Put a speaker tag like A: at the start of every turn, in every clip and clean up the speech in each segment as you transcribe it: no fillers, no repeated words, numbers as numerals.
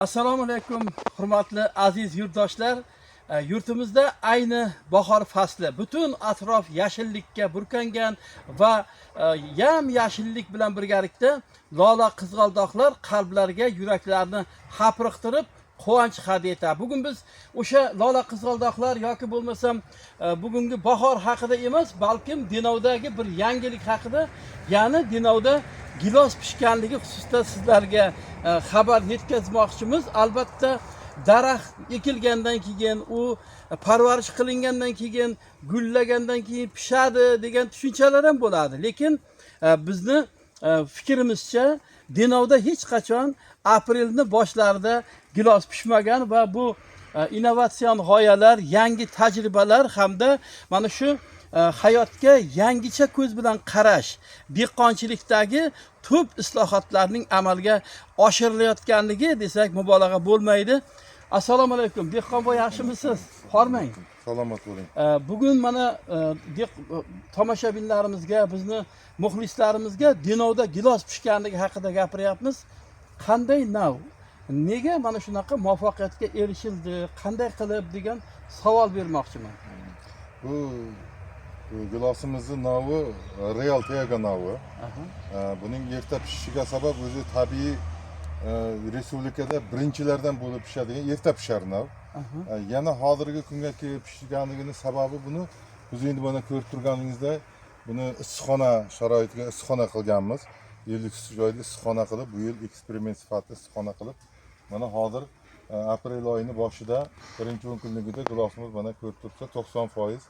A: Assalomu alaykum, hurmatli aziz yurtdoshlar. Yurtimizda ayni bahor fasli, butun atrof yashillikka burkangan va yam yashillik bilan birgalikda lola qizg'aldoqlar qalblarga, yuraklarni hapriqtirib quvonch hadya etadi. Bugun biz o'sha lola qizg'aldoqlar yoki bo'lmasam bugungi bahor haqida emas, balkim Denovdagi bir yangilik haqida, ya'ni Denovda gilos pishganligi xususida sizlarga xabar yetkazmoqchimiz. Albatta daraxt ekilgandan keyin, u parvarish qilingandan keyin, gullagandan keyin pishadi degan tushunchalar ham bo'ladi. Lekin bizni fikrimizcha Denovda hech qachon aprelni boshlarida gilos pishmagan va bu innovatsion g'oyalar, yangi tajribalar hamda mana shu hayotga yangicha ko'z bilan qarash, dehqonchilikdagi tub islohotlarning amalga oshirilayotganligi desak mubolag'a bo'lmaydi. Assalomu alaykum, dehqonboy, yaxshimisiz? Hormang.
B: Salomat bo'ling.
A: Bugun mana tomoshabinlarimizga, bizni muxlislarimizga Denovda gilos pishganligi haqida gapiryapmiz. Qanday nav? Nega mana shunaqa muvaffaqiyatga erishildi? Qanday qilib degan savol bermoqchiman.
B: Bu gilosimizning nomi Real Tega nomi. Buning erta pishishiga sabab o'zi tabiiy respublikada birinchilardan bo'lib pishadigan erta pishar nav. Yana hozirgi kunga kelib pishganligining sababi buni biz endi mana ko'rib turganingizdek, buni issiqxona sharoitiga issiqxona qilganmiz. Yillik joyda issiqxona qilib, bu yil eksperiment sifatida issiqxona qilib, mana hozir aprel oyining boshida birinchi 10 kunligida gilosimiz mana ko'rib turibsiz 90%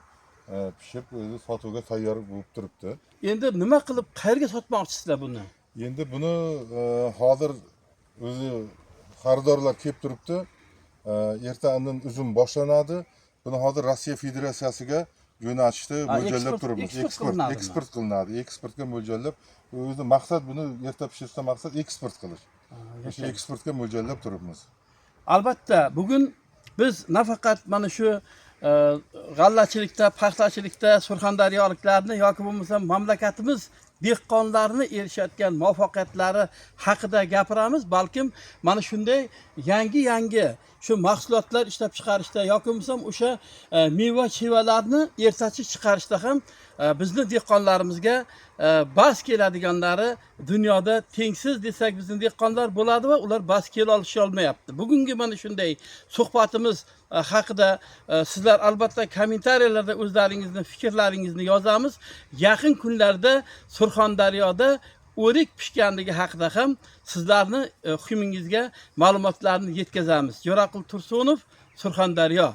B: pishib o'zi sotuvga tayyor bo'lib turibdi.
A: Endi nima qilib qayerga sotmoqchisizlar buni?
B: Endi buni hozir o'zi xaridorlar kelib turibdi. Erta indin uzum boshlanadi. Buni hozir Rossiya Federatsiyasiga jo'natishni mo'ljallab turibmiz. Eksport qilinadi. Eksportga mo'ljallab, o'zi maqsad buni erta pishirishda maqsad eksport qilish. O'sha eksportga mo'ljallab turibmiz.
A: Albatta, bugun biz nafaqat mana shu g'allachilikda, paxtachilikda surxondaryoliklarni yoki bo'lmasa mamlakatimiz dehqonlarini erishayotgan muvaffaqiyatlari haqida gapiramiz, balkim mana shunday yangi shu mahsulotlar ishlab chiqarishda yoki bo'lmasam o'sha meva-chevalarni ertachi chiqarishda ham bizni dehqonlarimizga bas keladiganlari dunyoda tengsiz desak bizni dehqonlar bo'ladi va ular bas kela olmayapti. Bugungi mana shunday suhbatimiz haqida sizlar albatta kommentariyalarda o'zlaringizni fikrlaringizni yozamiz. Yaqin kunlarda Surxondaryoda o'rik pishganligi haqida ham sizlarni hukmingizga ma'lumotlarni yetkazamiz. Jo'raqul Tursunov, Surxondaryo.